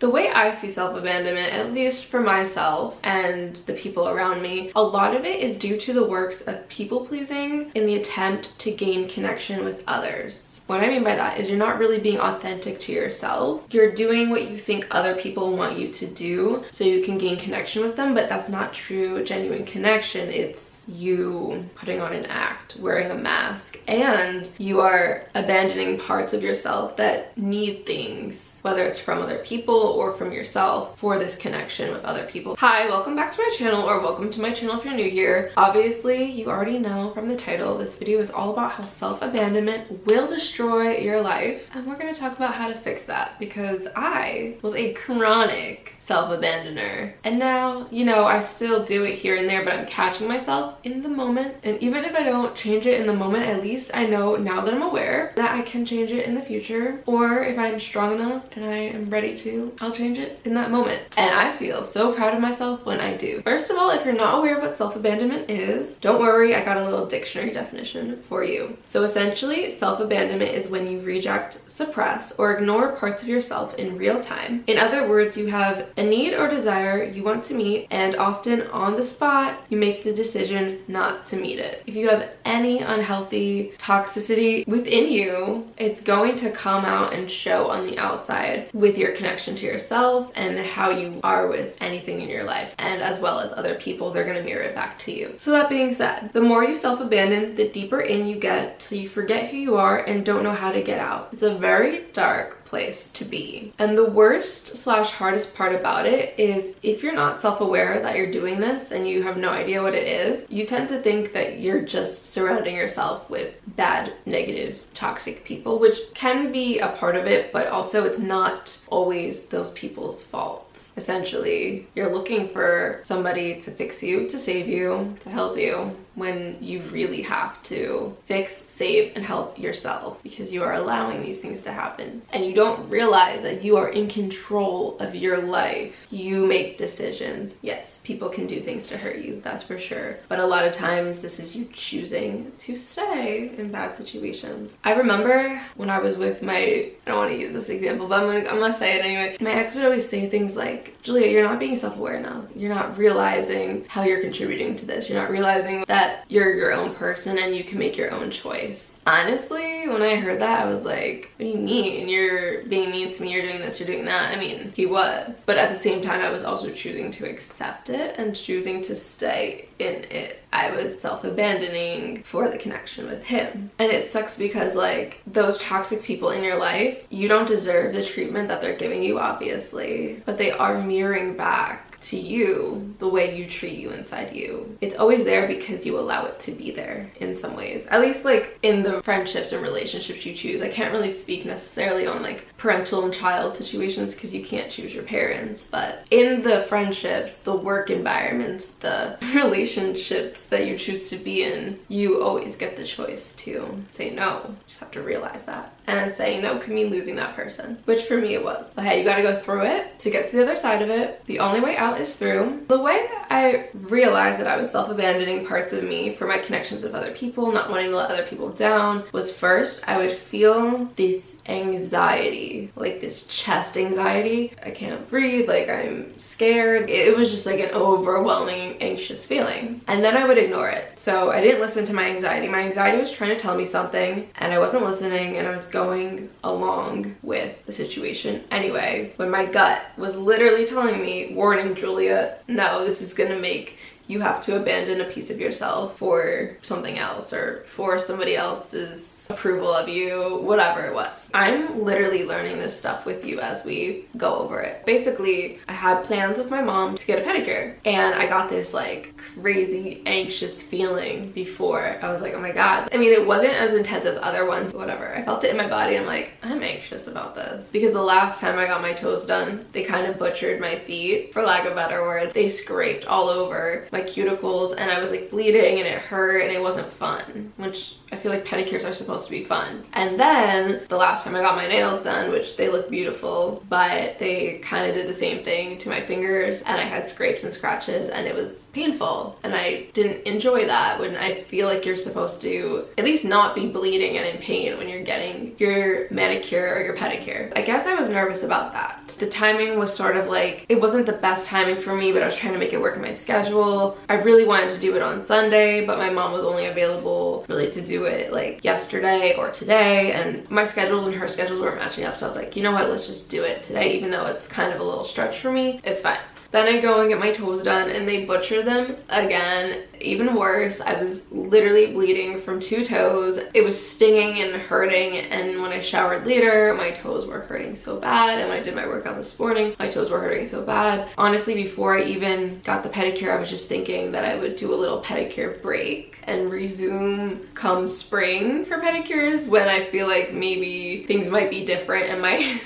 The way I see self-abandonment, at least for myself and the people around me, a lot of it is due to the works of people-pleasing in the attempt to gain connection with others. What I mean by that is you're not really being authentic to yourself. You're doing what you think other people want you to do so you can gain connection with them, but that's not true genuine connection. It's you putting on an act, wearing a mask, and you are abandoning parts of yourself that need things, whether it's from other people or from yourself, for this connection with other people. Hi, welcome back to my channel, or welcome to my channel if you're new here. Obviously, you already know from the title, this video is all about how self-abandonment will destroy your life, and we're going to talk about how to fix that, because I was a chronic self-abandoner, and now, you know, I still do it here and there, but I'm catching myself in the moment. And even if I don't change it in the moment, at least I know now that I'm aware that I can change it in the future, or if I'm strong enough and I am ready to, I'll change it in that moment. And I feel so proud of myself when I do. First of all, if you're not aware of what self-abandonment is, don't worry, I got a little dictionary definition for you. So essentially, self-abandonment is when you reject, suppress, or ignore parts of yourself in real time. In other words, you have a need or desire you want to meet, and often on the spot, you make the decision not to meet it. If you have any unhealthy toxicity within you, it's going to come out and show on the outside with your connection to yourself and how you are with anything in your life, and as well as other people, they're going to mirror it back to you. So that being said, the more you self-abandon, the deeper in you get till you forget who you are and don't know how to get out. It's a very dark place to be. And the worst / hardest part about it is if you're not self-aware that you're doing this and you have no idea what it is, you tend to think that you're just surrounding yourself with bad, negative, toxic people, which can be a part of it, but also it's not always those people's fault. Essentially, you're looking for somebody to fix you, to save you, to help you, when you really have to fix, save, and help yourself, because you are allowing these things to happen. And you don't realize that you are in control of your life. You make decisions. Yes, people can do things to hurt you, that's for sure. But a lot of times, this is you choosing to stay in bad situations. I remember when I was with my, I don't want to use this example, but I'm gonna say it anyway. My ex would always say things like, Julia, you're not being self-aware enough. You're not realizing how you're contributing to this. You're not realizing that you're your own person and you can make your own choice. Honestly, when I heard that, I was like, what do you mean? You're being mean to me, you're doing this, you're doing that. I mean, he was. But at the same time, I was also choosing to accept it and choosing to stay in it. I was self-abandoning for the connection with him. And it sucks because, like, those toxic people in your life, you don't deserve the treatment that they're giving you, obviously. But they are mirroring back to you the way you treat you inside you. It's always there because you allow it to be there in some ways. At least like in the friendships and relationships you choose. I can't really speak necessarily on like parental and child situations because you can't choose your parents, but in the friendships, the work environments, the relationships that you choose to be in, you always get the choice to say no. You just have to realize that. And saying no could mean losing that person, which for me it was. But hey, you gotta go through it to get to the other side of it. The only way out is through. The way I realized that I was self-abandoning parts of me for my connections with other people, not wanting to let other people down, was first I would feel this anxiety, like this chest anxiety. I can't breathe, like I'm scared. It was just like an overwhelming anxious feeling. And then I would ignore it. So I didn't listen to my anxiety. My anxiety was trying to tell me something and I wasn't listening, and I was going along with the situation anyway, when my gut was literally telling me, warning Julia, no, this is gonna make you have to abandon a piece of yourself for something else or for somebody else's approval of you, whatever it was. I'm literally learning this stuff with you as we go over it. Basically, I had plans with my mom to get a pedicure, and I got this like crazy anxious feeling before. I was like, oh my god. I mean, it wasn't as intense as other ones, whatever. I felt it in my body. I'm like, I'm anxious about this. Because the last time I got my toes done, they kind of butchered my feet, for lack of better words. They scraped all over my cuticles and I was like bleeding and it hurt and it wasn't fun, which I feel like pedicures are supposed supposed to be fun. And then the last time I got my nails done, which they look beautiful, but they kind of did the same thing to my fingers, and I had scrapes and scratches, and it was painful, and I didn't enjoy that. When I feel like you're supposed to at least not be bleeding and in pain when you're getting your manicure or your pedicure. I guess I was nervous about that. The timing was sort of like, it wasn't the best timing for me, but I was trying to make it work in my schedule. I really wanted to do it on Sunday, but my mom was only available really to do it like yesterday or today, and my schedules and her schedules weren't matching up, so I was like, you know what, let's just do it today, even though it's kind of a little stretch for me. It's fine. Then I go and get my toes done, and they butcher them again, even worse. I was literally bleeding from 2 toes. It was stinging and hurting, and when I showered later, my toes were hurting so bad, and when I did my workout this morning, my toes were hurting so bad. Honestly, before I even got the pedicure, I was just thinking that I would do a little pedicure break and resume come spring for pedicures when I feel like maybe things might be different and my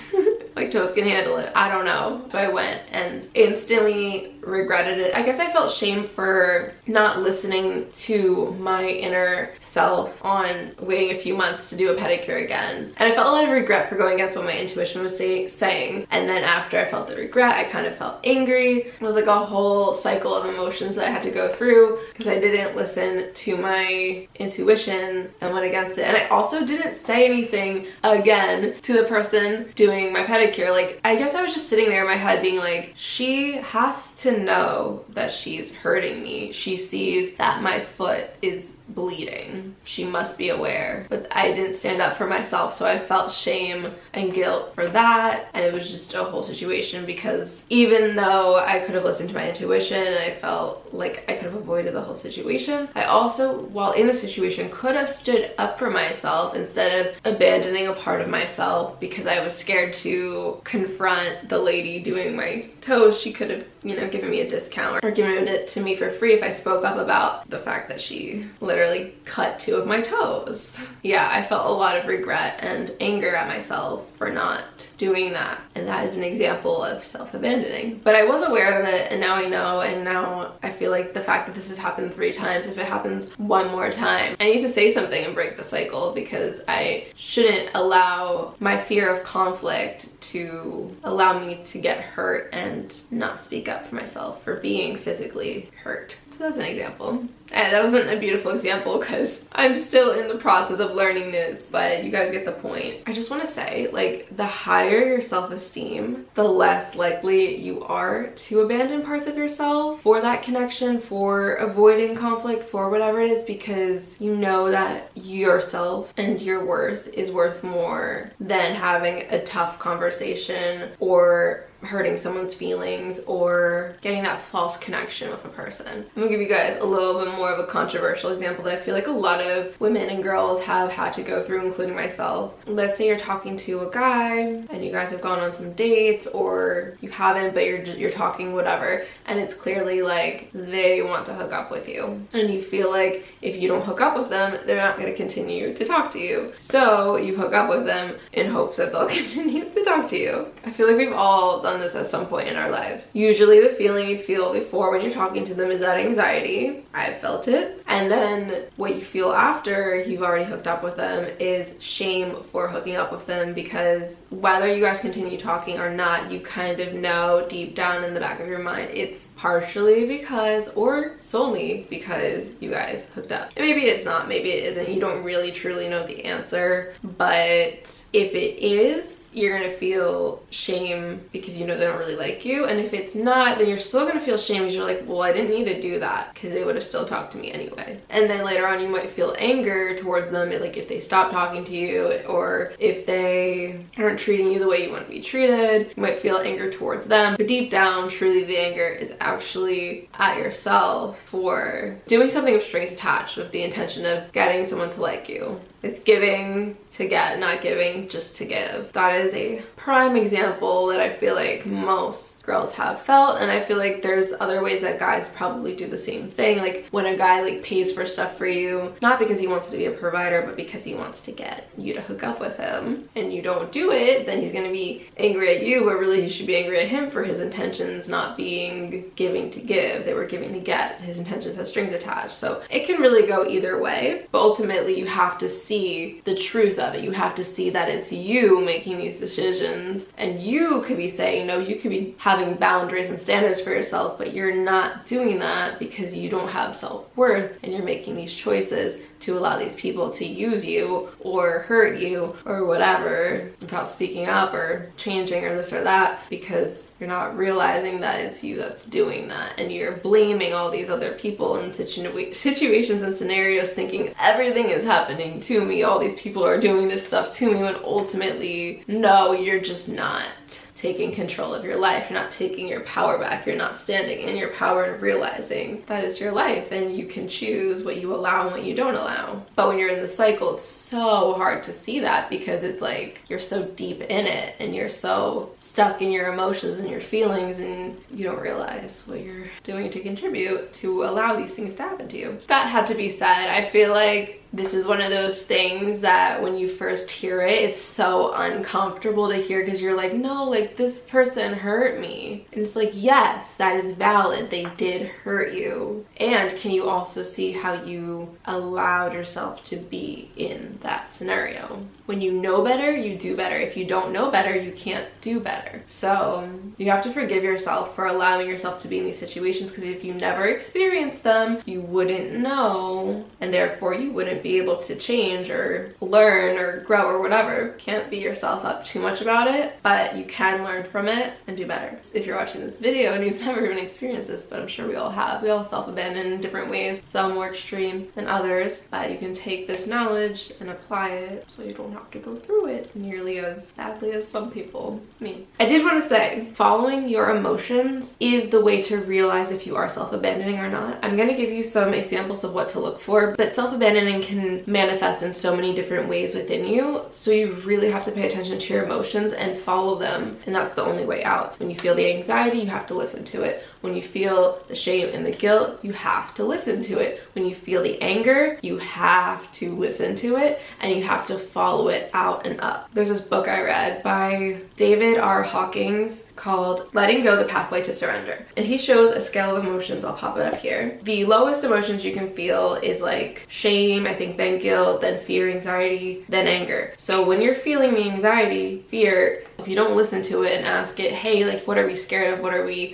my toes can handle it. I don't know. So I went and instantly regretted it. I guess I felt shame for not listening to my inner self on waiting a few months to do a pedicure again. And I felt a lot of regret for going against what my intuition was saying. And then after I felt the regret, I kind of felt angry. It was like a whole cycle of emotions that I had to go through because I didn't listen to my intuition and went against it. And I also didn't say anything again to the person doing my pedicure. Like, I guess I was just sitting there in my head being like, she has to know that she's hurting me. She sees that my foot is bleeding. She must be aware. But I didn't stand up for myself, so I felt shame and guilt for that, and it was just a whole situation because even though I could have listened to my intuition and I felt like I could have avoided the whole situation, I also, while in the situation, could have stood up for myself instead of abandoning a part of myself because I was scared to confront the lady doing my toes. She could have, you know, given me a discount or given it to me for free if I spoke up about the fact that she literally cut 2 of my toes. Yeah, I felt a lot of regret and anger at myself for not doing that, and that is an example of self-abandoning. But I was aware of it, and now I know, and now I feel like the fact that this has happened 3 times, if it happens one more time, I need to say something and break the cycle, because I shouldn't allow my fear of conflict to allow me to get hurt and not speak up for myself for being physically hurt. So that's an example. And that wasn't a beautiful example because I'm still in the process of learning this, but you guys get the point. I just want to say, like, the higher your self-esteem, the less likely you are to abandon parts of yourself for that connection, for avoiding conflict, for whatever it is, because you know that yourself and your worth is worth more than having a tough conversation or hurting someone's feelings or getting that false connection with a person. I'm gonna give you guys a little bit more of a controversial example that I feel like a lot of women and girls have had to go through, including myself. Let's say you're talking to a guy and you guys have gone on some dates, or you haven't, but you're talking whatever, and it's clearly like they want to hook up with you, and you feel like if you don't hook up with them, they're not going to continue to talk to you. So you hook up with them in hopes that they'll continue to talk to you. I feel like we've all done this at some point in our lives. Usually the feeling you feel before when you're talking to them is that anxiety. I've felt it. And then what you feel after you've already hooked up with them is shame for hooking up with them, because whether you guys continue talking or not, you kind of know deep down in the back of your mind it's partially because, or solely because, you guys hooked up. And maybe it's not, maybe it isn't. You don't really truly know the answer, but if it is, you're gonna feel shame because you know they don't really like you. And if it's not, then you're still gonna feel shame because you're like, well, I didn't need to do that because they would have still talked to me anyway. And then later on you might feel anger towards them, like if they stop talking to you or if they aren't treating you the way you want to be treated, you might feel anger towards them. But deep down, truly the anger is actually at yourself for doing something with strings attached with the intention of getting someone to like you. It's giving to get, not giving just to give. That is a prime example that I feel like most girls have felt, and I feel like there's other ways that guys probably do the same thing. Like when a guy like pays for stuff for you, not because he wants to be a provider, but because he wants to get you to hook up with him, and you don't do it, then he's gonna be angry at you, but really he should be angry at him for his intentions not being giving to give. They were giving to get. His intentions have strings attached. So it can really go either way, but ultimately you have to see the truth of it. You have to see that it's you making these decisions, and you could be saying no, you could be having boundaries and standards for yourself, but you're not doing that because you don't have self-worth, and you're making these choices to allow these people to use you or hurt you or whatever without speaking up or changing or this or that, because you're not realizing that it's you that's doing that, and you're blaming all these other people in situations and scenarios, thinking everything is happening to me, all these people are doing this stuff to me, when ultimately, no, you're just not taking control of your life. You're not taking your power back. You're not standing in your power and realizing that is your life, and you can choose what you allow and what you don't allow. But when you're in the cycle, it's so hard to see that, because it's like you're so deep in it and you're so stuck in your emotions and your feelings, and you don't realize what you're doing to contribute to allow these things to happen to you. That had to be said. I feel like this is one of those things that when you first hear it, it's so uncomfortable to hear, because you're like, no, like this person hurt me. And it's like, yes, that is valid. They did hurt you. And can you also see how you allowed yourself to be in that scenario? When you know better, you do better. If you don't know better, you can't do better. So you have to forgive yourself for allowing yourself to be in these situations, because if you never experienced them, you wouldn't know, and therefore you wouldn't be able to change or learn or grow or whatever. Can't beat yourself up too much about it, but you can learn from it and do better. If you're watching this video and you've never even experienced this, but I'm sure we all have, we all self-abandon in different ways, some more extreme than others, but you can take this knowledge and apply it so you don't have to go through it nearly as badly as some people. Me. I did want to say, following your emotions is the way to realize if you are self-abandoning or not. I'm going to give you some examples of what to look for, but self-abandoning can manifest in so many different ways within you, so you really have to pay attention to your emotions and follow them, and that's the only way out. When you feel the anxiety, you have to listen to it. When you feel the shame and the guilt, you have to listen to it. When you feel the anger, you have to listen to it, and you have to follow it out and up. There's this book I read by David R. Hawkins called Letting Go: The Pathway to Surrender. And he shows a scale of emotions. I'll pop it up here. The lowest emotions you can feel is like shame, I think, then guilt, then fear, anxiety, then anger. So when you're feeling the anxiety, fear, if you don't listen to it and ask it, hey, like, what are we scared of?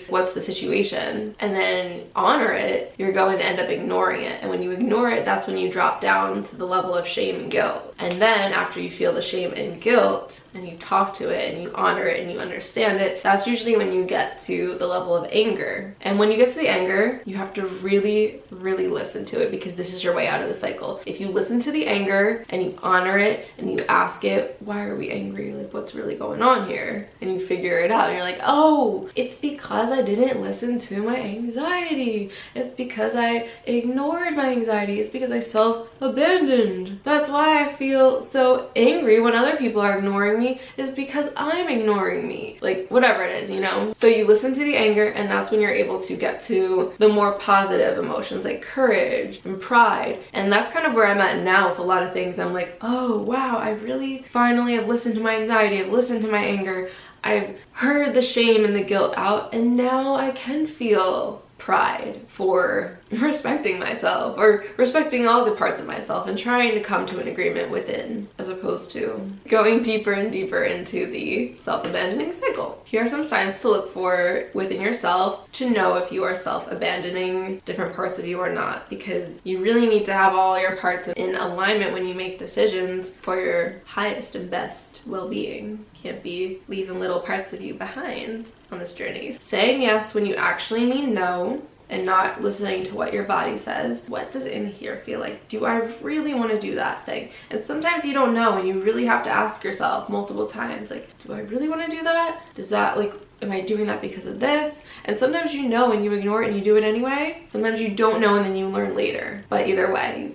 What's the situation? And then honor it, you're going to end up ignoring it. And when you ignore it, that's when you drop down to the level of shame and guilt. And then after you feel the shame and guilt and you talk to it and you honor it and you understand it, that's usually when you get to the level of anger. And when you get to the anger, you have to really, really listen to it, because this is your way out of the cycle. If you listen to the anger and you honor it and you ask it, why are we angry? Like, what's really going on here? And you figure it out, and you're like, oh, it's because I didn't listen to my anxiety. It's because I ignored my anxiety. It's because I self-abandoned. That's why I feel so angry when other people are ignoring me, is because I'm ignoring me. Like, whatever it is, you know? So you listen to the anger, and that's when you're able to get to the more positive emotions like courage and pride. And that's kind of where I'm at now with a lot of things. I'm like, oh wow, I really finally have listened to my anxiety, I've listened to my anger, I've heard the shame and the guilt out, and now I can feel pride for respecting myself, or respecting all the parts of myself, and trying to come to an agreement within, as opposed to going deeper and deeper into the self-abandoning cycle. Here are some signs to look for within yourself to know if you are self-abandoning different parts of you or not, because you really need to have all your parts in alignment when you make decisions for your highest and best well-being. Can't be leaving little parts of you behind on this journey. Saying yes when you actually mean no, and not listening to what your body says. What does in here feel like? Do I really want to do that thing? And sometimes you don't know, and you really have to ask yourself multiple times, like, do I really want to do that? Does that, like, am I doing that because of this? And sometimes you know and you ignore it and you do it anyway. Sometimes you don't know and then you learn later. But either way,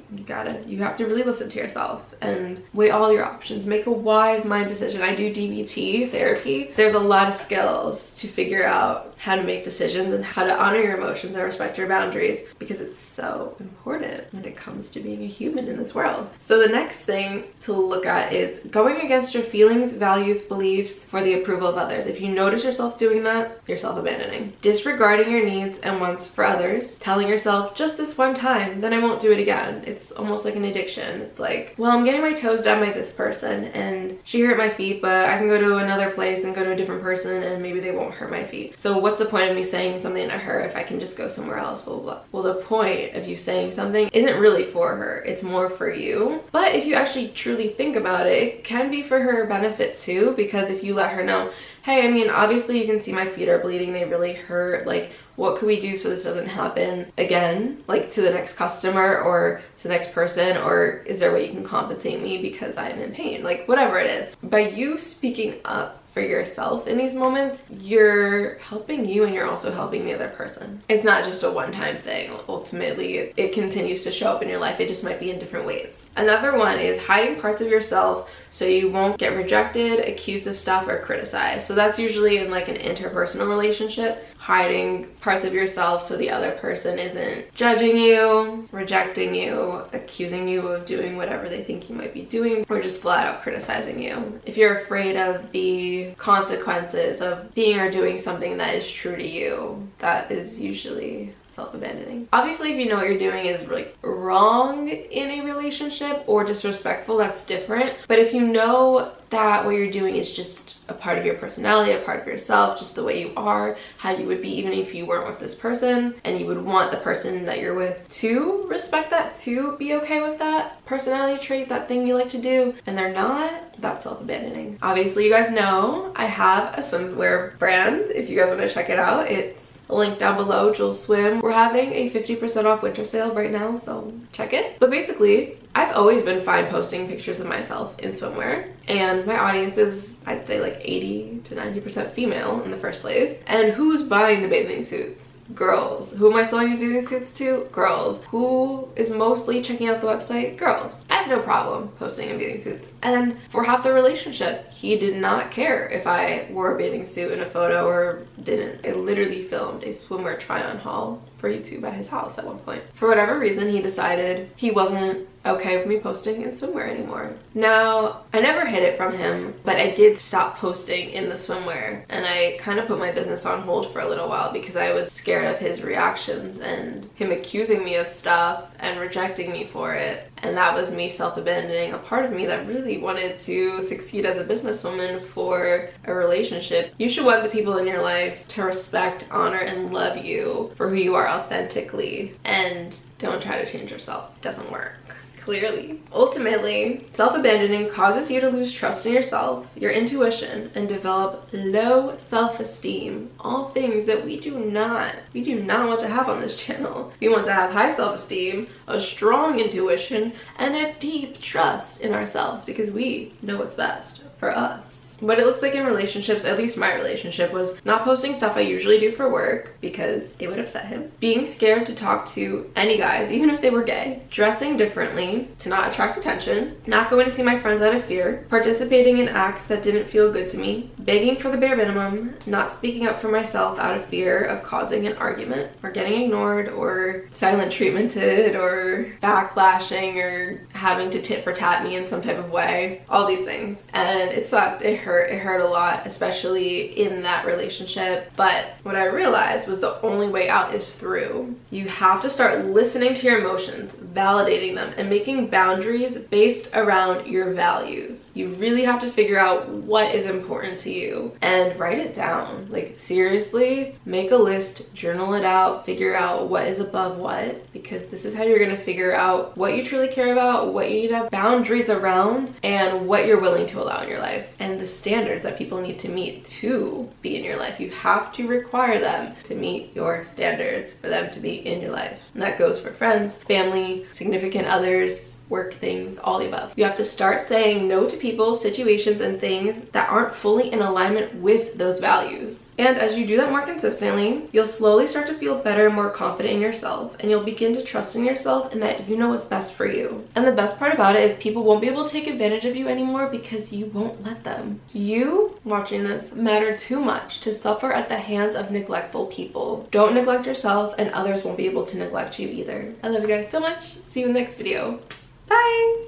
you have to really listen to yourself and weigh all your options. Make a wise mind decision. I do DBT therapy. There's a lot of skills to figure out how to make decisions and how to honor your emotions and respect your boundaries, because it's so important when it comes to being a human in this world. So the next thing to look at is going against your feelings, values, beliefs for the approval of others. If you notice yourself doing that, you're self-abandoning. Disregarding your needs and wants for others, telling yourself, just this one time, then I won't do it again. It's almost like an addiction. It's like, well, I'm getting my toes done by this person and she hurt my feet, but I can go to another place and go to a different person and maybe they won't hurt my feet. So what's the point of me saying something to her if I can just go somewhere else, blah, blah, blah. Well, the point of you saying something isn't really for her. It's more for you. But if you actually truly think about it, it can be for her benefit too, because if you let her know, hey, I mean, obviously you can see my feet are bleeding, they really hurt, like, what could we do so this doesn't happen again, like to the next customer or to the next person, or is there a way you can compensate me because I'm in pain, like whatever it is. By you speaking up for yourself in these moments, you're helping you and you're also helping the other person. It's not just a one-time thing. Ultimately, it continues to show up in your life. It just might be in different ways. Another one is hiding parts of yourself so you won't get rejected, accused of stuff, or criticized. So that's usually in like an interpersonal relationship, hiding parts of yourself so the other person isn't judging you, rejecting you, accusing you of doing whatever they think you might be doing, or just flat out criticizing you. If you're afraid of the consequences of being or doing something that is true to you, that is usually self-abandoning. Obviously, if you know what you're doing is like wrong in a relationship or disrespectful, that's different. But if you know that what you're doing is just a part of your personality, a part of yourself, just the way you are, how you would be even if you weren't with this person, and you would want the person that you're with to respect that, to be okay with that personality trait, that thing you like to do, and they're not, that's self-abandoning. Obviously, you guys know I have a swimwear brand. If you guys want to check it out, it's link down below, Jules Swim. We're having a 50% off winter sale right now, so check it. But basically, I've always been fine posting pictures of myself in swimwear, and my audience is, I'd say, like 80 to 90% female in the first place. And who's buying the bathing suits? Girls. Who am I selling these bathing suits to? Girls. Who is mostly checking out the website? Girls. I have no problem posting in bathing suits. And for half the relationship, he did not care if I wore a bathing suit in a photo or didn't. I literally filmed a swimwear try-on haul for YouTube at his house at one point. For whatever reason, he decided he wasn't okay with me posting in swimwear anymore. Now, I never hid it from him, but I did stop posting in the swimwear, and I kind of put my business on hold for a little while because I was scared of his reactions and him accusing me of stuff and rejecting me for it. And that was me self-abandoning a part of me that really wanted to succeed as a businesswoman for a relationship. You should want the people in your life to respect, honor, and love you for who you are authentically, and don't try to change yourself. It doesn't work. Clearly. Ultimately, self-abandoning causes you to lose trust in yourself, your intuition, and develop low self-esteem. All things that we do not want to have on this channel. We want to have high self-esteem, a strong intuition, and a deep trust in ourselves because we know what's best for us. What it looks like in relationships, at least my relationship, was not posting stuff I usually do for work because it would upset him, being scared to talk to any guys, even if they were gay, dressing differently to not attract attention, not going to see my friends out of fear, participating in acts that didn't feel good to me, begging for the bare minimum, not speaking up for myself out of fear of causing an argument, or getting ignored, or silent treatmented, or backlashing, or having to tit for tat me in some type of way, all these things. And it sucked. It hurt a lot, especially in that relationship. But what I realized was the only way out is through. You have to start listening to your emotions, validating them, and making boundaries based around your values. You really have to figure out what is important to you and write it down. Like, seriously, make a list, journal it out, figure out what is above what, because this is how you're going to figure out what you truly care about, what you need to have boundaries around, and what you're willing to allow in your life. And the standards that people need to meet to be in your life. You have to require them to meet your standards for them to be in your life. And that goes for friends, family, significant others, work things, all the above. You have to start saying no to people, situations, and things that aren't fully in alignment with those values. And as you do that more consistently, you'll slowly start to feel better and more confident in yourself, and you'll begin to trust in yourself and that you know what's best for you. And the best part about it is people won't be able to take advantage of you anymore because you won't let them. You watching this matter too much to suffer at the hands of neglectful people. Don't neglect yourself, and others won't be able to neglect you either. I love you guys so much. See you in the next video. Bye!